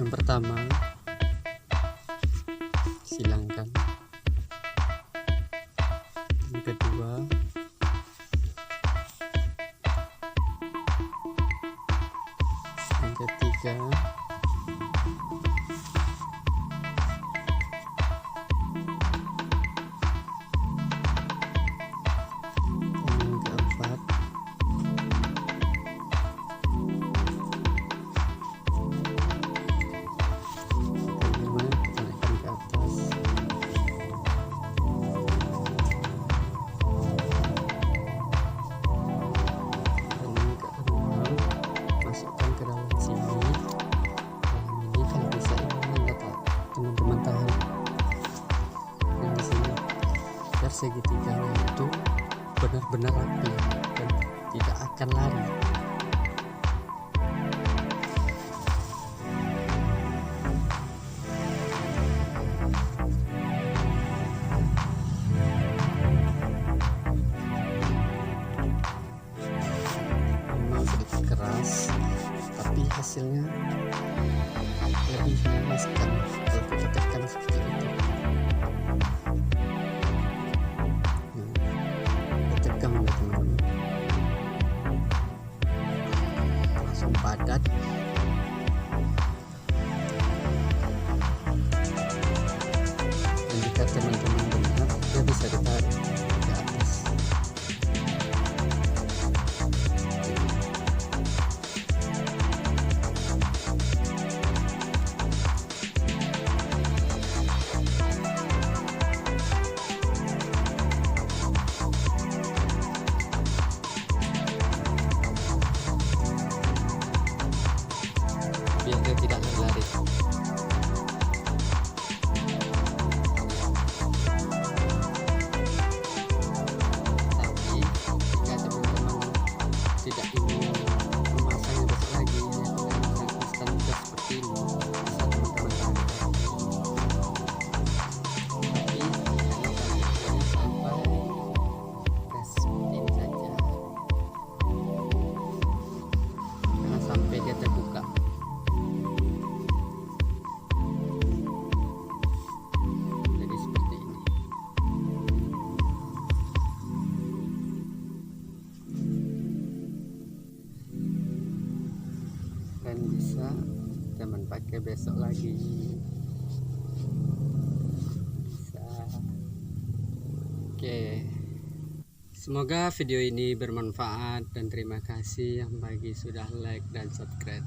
Yang pertama, silangkan. Yang kedua, yang ketiga, yang keempat, kelima, naikkan ke atas. Dan yang keenam, masukkan ke dalam sini. Dalam ini kalau bisa ini letak teman-teman tahan yang di sini, biar segitiganya itu benar-benar rapi dan tidak akan lari. Memang sedikit keras, tapi hasilnya lebih memuaskan kalau kita tekan seperti itu. Tegang ya teman-teman, langsung padat. Dan jika teman-teman benar, dia bisa ditarik ke atas. Biar dia tidak lari-lari. Tapi jika teman-teman tidak ingin memasangnya besok lagi, hanya tinggal masang instan juga seperti ini, bisa teman-teman lakukan. Tapi jangan sampai gas seperti ini saja, jangan sampai dia terbuka. Jadi seperti ini. Dan bisa teman pakai besok lagi. Bisa. Oke. Semoga video ini bermanfaat dan terima kasih yang bagi sudah like dan subscribe.